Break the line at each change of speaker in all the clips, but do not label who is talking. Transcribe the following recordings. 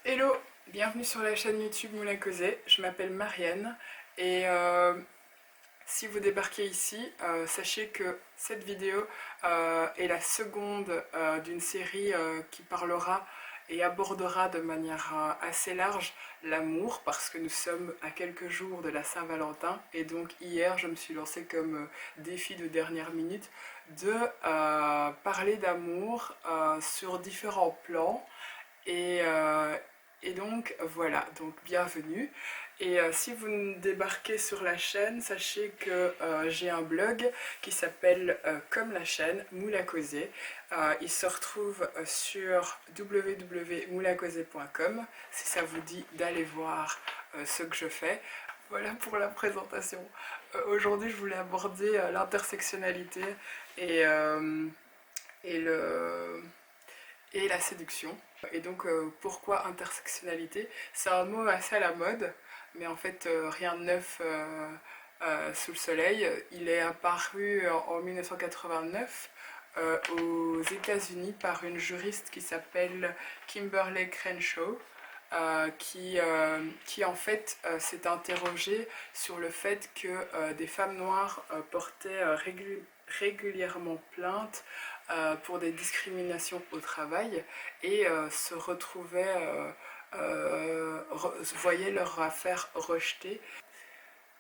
Hello, bienvenue sur la chaîne YouTube Moulin Causé. Je m'appelle Marianne et si vous débarquez ici, sachez que cette vidéo est la seconde d'une série qui parlera et abordera de manière assez large l'amour parce que nous sommes à quelques jours de la Saint-Valentin et donc hier je me suis lancée comme défi de dernière minute de parler d'amour sur différents plans et, euh, et donc voilà, donc bienvenue. Et si vous débarquez sur la chaîne, sachez que j'ai un blog qui s'appelle comme la chaîne, Moula Causé. Il se retrouve sur www.moulacauser.com si ça vous dit d'aller voir ce que je fais. Voilà pour la présentation. Aujourd'hui, je voulais aborder l'intersectionnalité et, et le et la séduction. Et donc pourquoi intersectionnalité? C'est un mot assez à la mode, mais en fait rien de neuf sous le soleil. Il est apparu en 1989 aux États-Unis par une juriste qui s'appelle Kimberly Crenshaw. Qui en fait s'est interrogée sur le fait que des femmes noires portaient régulièrement plainte pour des discriminations au travail et se retrouvaient, voyaient leur affaire rejetée.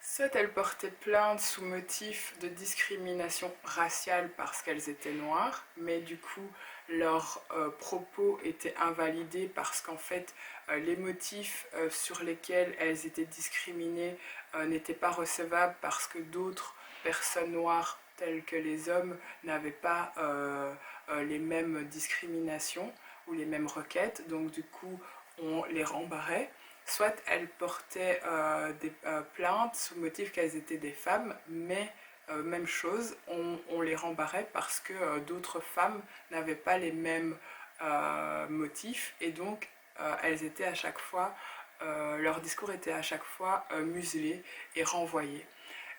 Soit elles portaient plainte sous motif de discrimination raciale parce qu'elles étaient noires, mais du coup leurs propos étaient invalidés parce qu'en fait les motifs sur lesquels elles étaient discriminées n'étaient pas recevables parce que d'autres personnes noires telles que les hommes n'avaient pas les mêmes discriminations ou les mêmes requêtes, donc du coup on les rembarrait. Soit elles portaient des plaintes sous motif qu'elles étaient des femmes, mais même chose, on les rembarrait parce que d'autres femmes n'avaient pas les mêmes motifs et donc elles étaient à chaque fois, leur discours était à chaque fois muselé et renvoyé.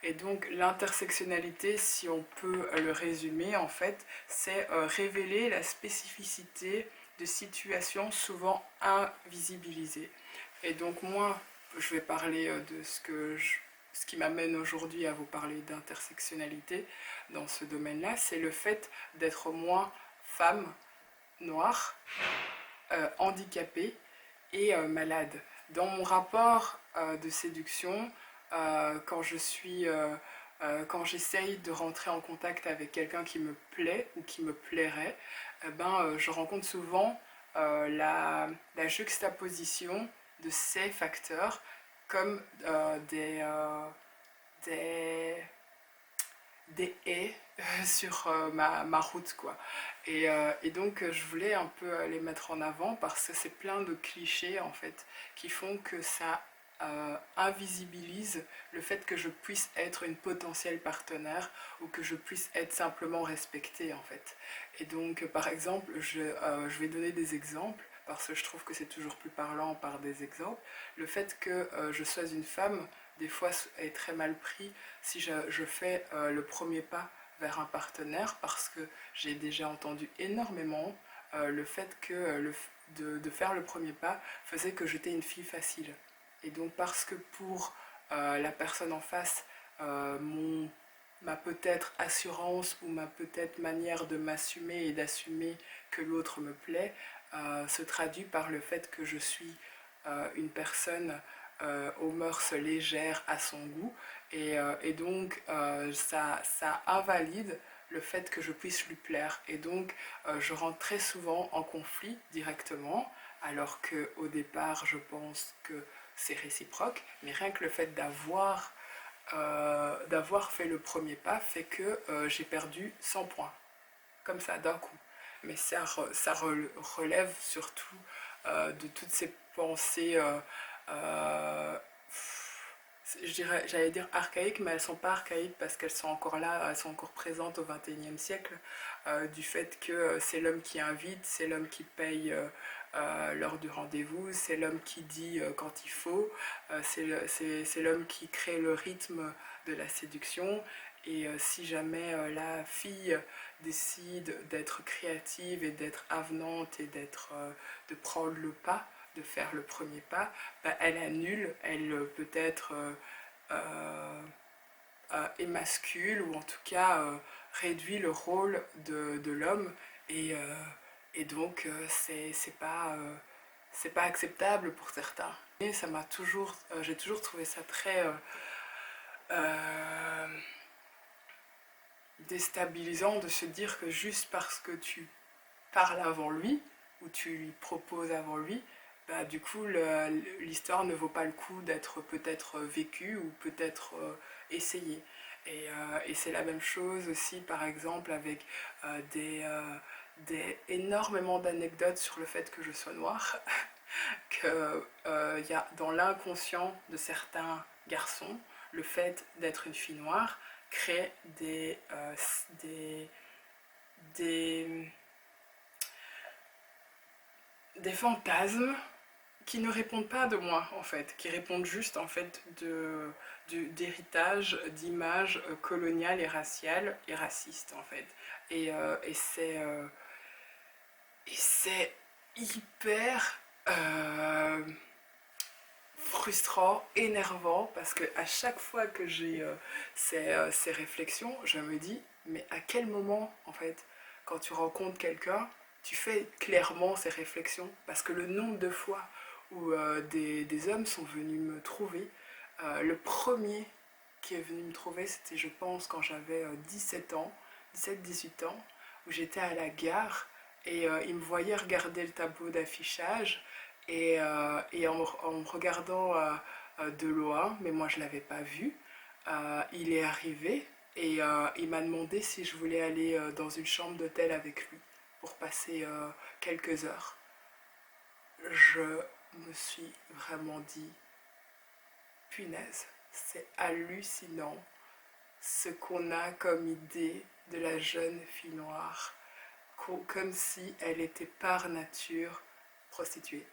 Et donc l'intersectionnalité, si on peut le résumer, en fait, c'est révéler la spécificité de situations souvent invisibilisées. Et donc moi, je vais parler de ce qui m'amène aujourd'hui à vous parler d'intersectionnalité dans ce domaine-là, c'est le fait d'être moi femme, noire, handicapée et malade. Dans mon rapport de séduction, quand j'essaye de rentrer en contact avec quelqu'un qui me plaît ou qui me plairait, je rencontre souvent la juxtaposition de ces facteurs comme des, des haies sur ma route, quoi. Et donc je voulais un peu les mettre en avant parce que c'est plein de clichés en fait qui font que ça invisibilise le fait que je puisse être une potentielle partenaire ou que je puisse être simplement respectée en fait. Et donc par exemple, je vais donner des exemples parce que je trouve que c'est toujours plus parlant par des exemples. Le fait que je sois une femme, des fois, est très mal pris si je fais le premier pas vers un partenaire parce que j'ai déjà entendu énormément le fait que de faire le premier pas faisait que j'étais une fille facile. Et donc parce que pour la personne en face, ma peut-être assurance ou ma peut-être manière de m'assumer et d'assumer que l'autre me plaît se traduit par le fait que je suis une personne aux mœurs légères à son goût et donc ça invalide le fait que je puisse lui plaire et donc je rentre très souvent en conflit directement alors qu'au départ je pense que c'est réciproque mais rien que le fait d'avoir fait le premier pas fait que j'ai perdu 100 points comme ça d'un coup mais ça relève surtout de toutes ces pensées euh, j'allais dire archaïques, mais elles sont pas archaïques parce qu'elles sont encore là, elles sont encore présentes au XXIe siècle, du fait que c'est l'homme qui invite, c'est l'homme qui paye lors du rendez-vous, c'est l'homme qui dit quand il faut, c'est l'homme qui crée le rythme de la séduction. Et si jamais la fille décide d'être créative et d'être avenante et de prendre le pas, de faire le premier pas, bah, elle annule, elle peut-être émascule ou en tout cas réduit le rôle de l'homme et, donc c'est pas acceptable pour certains. Et ça m'a toujours, j'ai toujours trouvé ça très euh, déstabilisant de se dire que juste parce que tu parles avant lui ou tu lui proposes avant lui, bah, du coup l'histoire ne vaut pas le coup d'être peut-être vécue ou peut-être essayée. Et c'est la même chose aussi par exemple avec énormément d'anecdotes sur le fait que je sois noire, que y a dans l'inconscient de certains garçons, le fait d'être une fille noire crée des, des fantasmes qui ne répondent pas de moi en fait, qui répondent juste en fait d'héritage, d'images coloniales et raciales et racistes en fait. Et c'est hyper frustrant, énervant, parce que à chaque fois que j'ai ces réflexions, je me dis, mais à quel moment, en fait, quand tu rencontres quelqu'un, tu fais clairement ces réflexions? Parce que le nombre de fois où des hommes sont venus me trouver, le premier qui est venu me trouver, c'était, je pense, quand j'avais 17 ans, 17-18 ans, où j'étais à la gare, et il me voyait regarder le tableau d'affichage, et en me regardant de loin, mais moi je ne l'avais pas vu, il est arrivé et il m'a demandé si je voulais aller dans une chambre d'hôtel avec lui pour passer quelques heures. Je me suis vraiment dit, punaise, c'est hallucinant ce qu'on a comme idée de la jeune fille noire, comme si elle était par nature prostituée.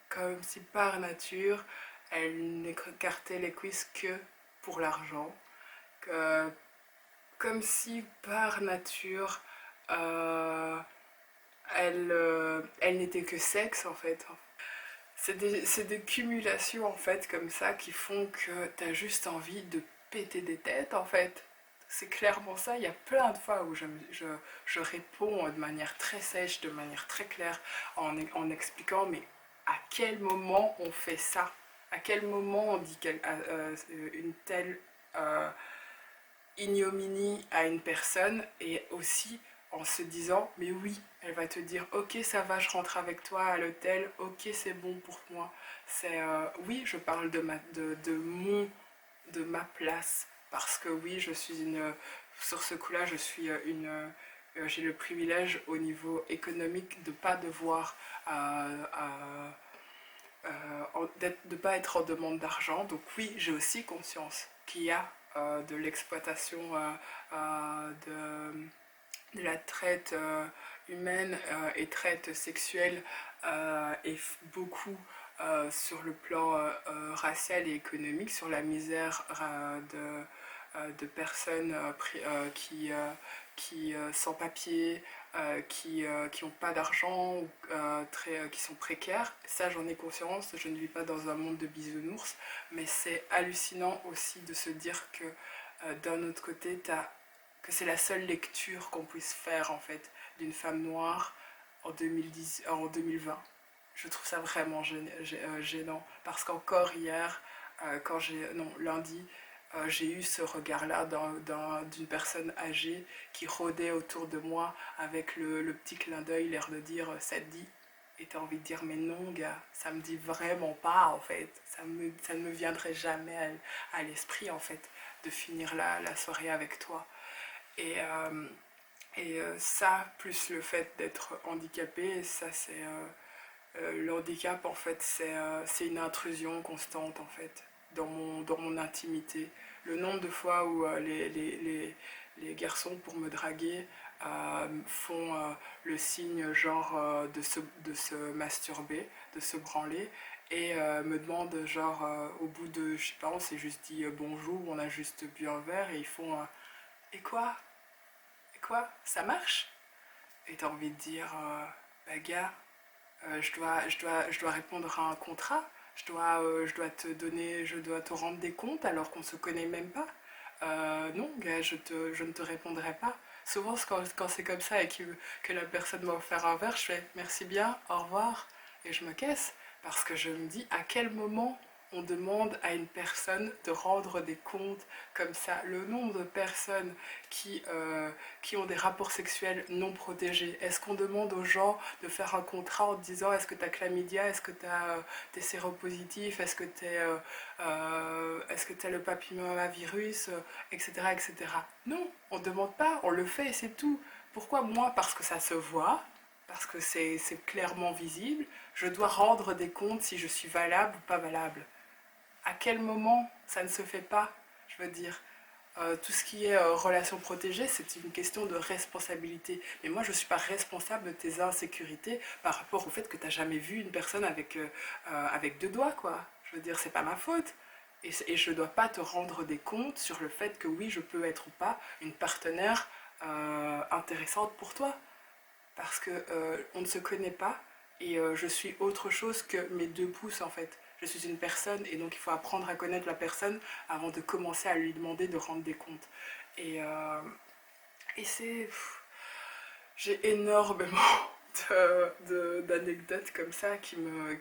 Comme si par nature, elle n'écartait les cuisses que pour l'argent. Comme si par nature, euh, elle n'était que sexe en fait. C'est des cumulations en fait comme ça qui font que t'as juste envie de péter des têtes en fait. C'est clairement ça. Il y a plein de fois où je réponds de manière très sèche, de manière très claire, en expliquant mais à quel moment on fait ça? À quel moment on dit une telle ignominie à une personne, et aussi en se disant mais oui, elle va te dire ok ça va, je rentre avec toi à l'hôtel, ok c'est bon pour moi. C'est oui, je parle de ma place, parce que oui, je suis une, sur ce coup là je suis j'ai le privilège au niveau économique de ne pas devoir de ne pas être en demande d'argent. Donc oui, j'ai aussi conscience qu'il y a de l'exploitation, de la traite humaine et traite sexuelle, et beaucoup sur le plan racial et économique, sur la misère de personnes qui sans papier, qui n'ont pas d'argent, ou qui sont précaires. Ça, j'en ai conscience, je ne vis pas dans un monde de bisounours, mais c'est hallucinant aussi de se dire que d'un autre côté, que c'est la seule lecture qu'on puisse faire en fait d'une femme noire en 2020. Je trouve ça vraiment gênant, parce qu'encore hier, lundi, j'ai eu ce regard-là d'une personne âgée qui rôdait autour de moi avec le petit clin d'œil, l'air de dire ça te dit, et t'as envie de dire mais non gars, ça me dit vraiment pas en fait, ça ne me viendrait jamais à l'esprit en fait de finir la soirée avec toi. Et, ça, plus le fait d'être handicapé, ça c'est le handicap en fait, c'est une intrusion constante en fait dans mon intimité. Le nombre de fois où les garçons pour me draguer font le signe genre de se masturber, de se branler, et me demandent genre au bout de, je sais pas, on s'est juste dit bonjour, on a juste bu un verre, et ils font et quoi? Et quoi? Ça marche? Et t'as envie de dire bah gars, je dois répondre à un contrat, je dois te donner, je dois te rendre des comptes alors qu'on se connaît même pas. Non, gars, je ne te répondrai pas. Souvent, quand c'est comme ça et que la personne m'a offert un verre, je fais merci bien, au revoir, et je me casse. Parce que je me dis à quel moment on demande à une personne de rendre des comptes comme ça. Le nombre de personnes qui ont des rapports sexuels non protégés. Est-ce qu'on demande aux gens de faire un contrat en disant est-ce que tu as chlamydia, est-ce que tu as t'es séropositif, est-ce que tu as le papillomavirus, etc., etc. Non, on ne demande pas, on le fait et c'est tout. Pourquoi moi? Parce que ça se voit, parce que c'est clairement visible. Je dois rendre des comptes si je suis valable ou pas valable. À quel moment ça ne se fait pas? Je veux dire, tout ce qui est relations protégées, c'est une question de responsabilité. Mais moi, je ne suis pas responsable de tes insécurités par rapport au fait que tu n'as jamais vu une personne avec deux doigts, quoi. Je veux dire, c'est pas ma faute. Et je ne dois pas te rendre des comptes sur le fait que oui, je peux être ou pas une partenaire intéressante pour toi parce que on ne se connaît pas et je suis autre chose que mes deux pouces en fait. Je suis une personne et donc il faut apprendre à connaître la personne avant de commencer à lui demander de rendre des comptes. Et, euh, et c'est... J'ai énormément d'anecdotes comme ça qui me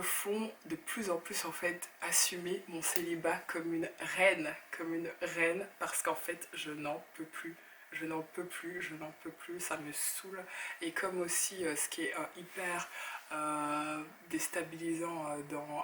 font de plus en plus en fait assumer mon célibat comme une reine, parce qu'en fait je n'en peux plus. Je n'en peux plus, je n'en peux plus, ça me saoule. Et comme aussi ce qui est hyper déstabilisant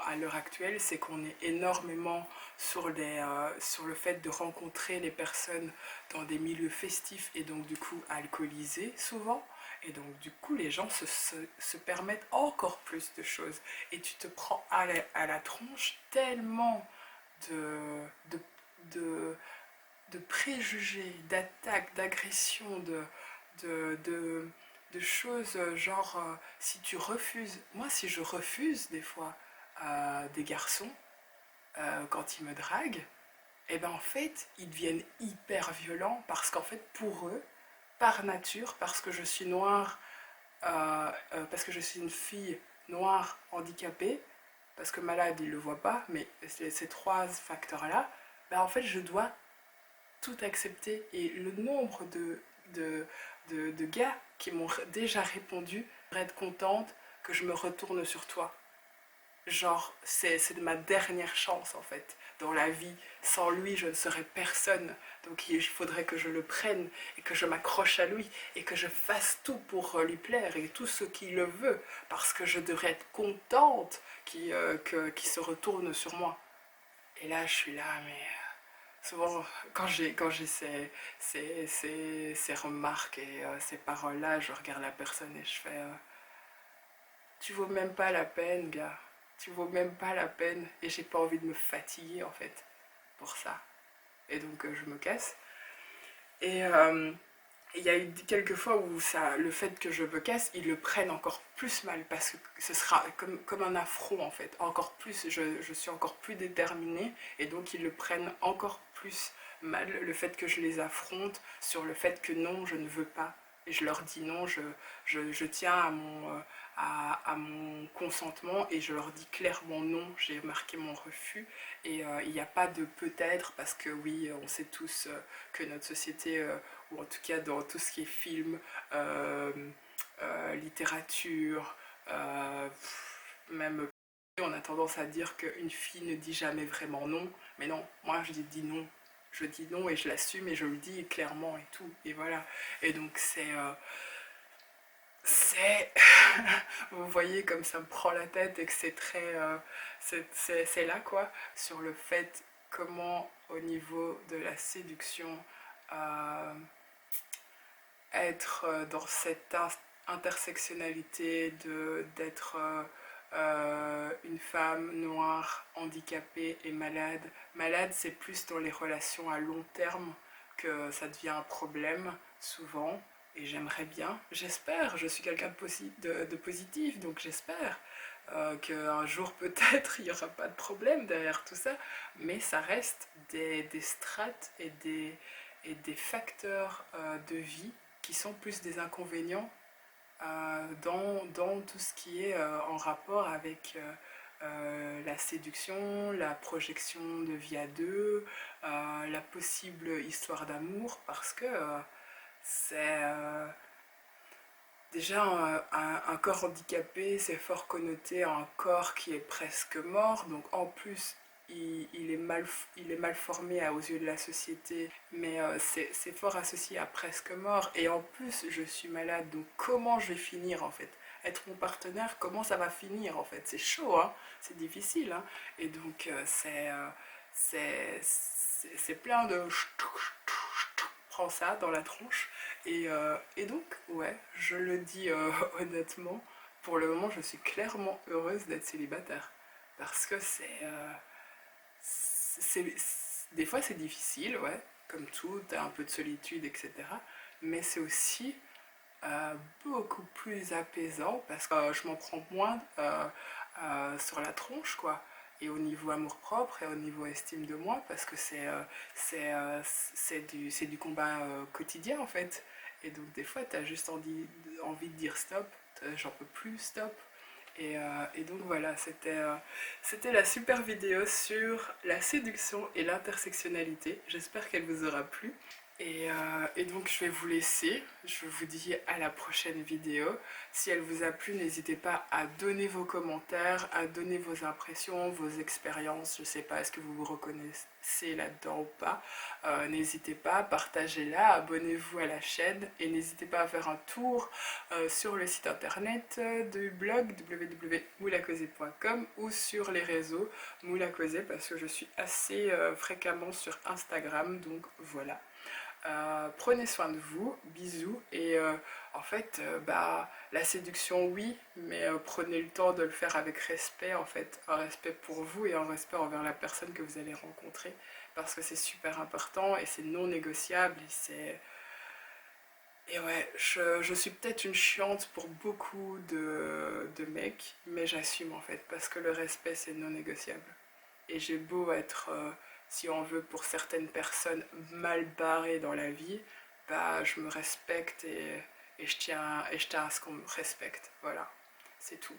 à l'heure actuelle, c'est qu'on est énormément sur le fait de rencontrer les personnes dans des milieux festifs et donc du coup alcoolisés souvent. Et donc du coup les gens se permettent encore plus de choses et tu te prends à la tronche tellement de, de, de, de préjugés, d'attaques, d'agressions, de choses genre si tu refuses, moi si je refuse des fois des garçons quand ils me draguent, et ben en fait ils deviennent hyper violents parce qu'en fait pour eux, par nature, parce que je suis noire, parce que je suis une fille noire handicapée, parce que malade ils le voient pas, mais ces trois facteurs-là, ben en fait je dois tout accepter. Et le nombre de, de gars qui m'ont déjà répondu, être contente que je me retourne sur toi. Genre, c'est ma dernière chance en fait dans la vie. Sans lui, je ne serais personne. Donc il faudrait que je le prenne et que je m'accroche à lui et que je fasse tout pour lui plaire et tout ce qu'il le veut parce que je devrais être contente qu'il se retourne sur moi. Et là, je suis là, mais souvent, quand j'ai ces remarques et ces paroles-là, je regarde la personne et je fais tu vaux même pas la peine, gars. Tu vaux même pas la peine. Et j'ai pas envie de me fatiguer, en fait, pour ça. Et donc, je me casse. Et il y a eu quelques fois où ça, le fait que je me casse, ils le prennent encore plus mal parce que ce sera comme un affront en fait. Encore plus, je suis encore plus déterminée et donc ils le prennent encore plus mal le fait que je les affronte sur le fait que non, je ne veux pas. Et je leur dis non, je tiens à mon consentement et je leur dis clairement non, j'ai marqué mon refus et il n'y a pas de peut-être parce que oui, on sait tous que notre société ou en tout cas dans tout ce qui est film, euh, littérature, euh, même on a tendance à dire qu'une fille ne dit jamais vraiment non, mais non, moi je dis non. Je dis non et je l'assume et je le dis clairement et tout. Et voilà. Et donc c'est vous voyez comme ça me prend la tête et que c'est très c'est là quoi sur le fait comment au niveau de la séduction euh, être dans cette intersectionnalité d'être une femme noire, handicapée et malade. Malade, c'est plus dans les relations à long terme que ça devient un problème, souvent. Et j'aimerais bien, j'espère, je suis quelqu'un de positif, donc j'espère qu'un jour peut-être il n'y aura pas de problème derrière tout ça, mais ça reste des strates et des facteurs de vie qui sont plus des inconvénients dans tout ce qui est en rapport avec la séduction, la projection de vie à deux, la possible histoire d'amour, parce que c'est déjà un corps handicapé, c'est fort connoté à un corps qui est presque mort, donc en plus il est mal formé aux yeux de la société, mais c'est fort associé à presque mort, et en plus je suis malade, donc comment je vais finir en fait? Être mon partenaire, comment ça va finir en fait? C'est chaud, hein? C'est difficile, hein? Et donc c'est plein de prends ça dans la tronche. Et donc, ouais, je le dis honnêtement, pour le moment, je suis clairement heureuse d'être célibataire. Parce que des fois, c'est difficile, ouais, comme tout, t'as un peu de solitude, etc. Mais c'est aussi beaucoup plus apaisant parce que je m'en prends moins sur la tronche, quoi. Et au niveau amour-propre et au niveau estime de moi, parce que c'est du combat quotidien, en fait. Et donc, des fois, t'as juste envie de dire stop, j'en peux plus, stop. Et donc voilà, c'était la super vidéo sur la séduction et l'intersectionnalité. J'espère qu'elle vous aura plu. Et donc je vais vous laisser, je vous dis à la prochaine vidéo. Si elle vous a plu, n'hésitez pas à donner vos commentaires, à donner vos impressions, vos expériences. Je ne sais pas, est-ce que vous vous reconnaissez là-dedans ou pas. N'hésitez pas, partagez-la, abonnez-vous à la chaîne et n'hésitez pas à faire un tour sur le site internet du blog www.moulacauser.com ou sur les réseaux Moulacauser parce que je suis assez fréquemment sur Instagram, donc voilà. Prenez soin de vous, bisous, et en fait, la séduction oui, mais prenez le temps de le faire avec respect, en fait, un respect pour vous et un respect envers la personne que vous allez rencontrer, parce que c'est super important et c'est non négociable, et ouais, je suis peut-être une chiante pour beaucoup de mecs, mais j'assume en fait, parce que le respect c'est non négociable. Et j'ai beau être, si on veut, pour certaines personnes mal barrées dans la vie, je me respecte et je tiens à ce qu'on me respecte. Voilà, c'est tout.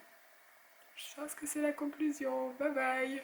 Je pense que c'est la conclusion. Bye bye!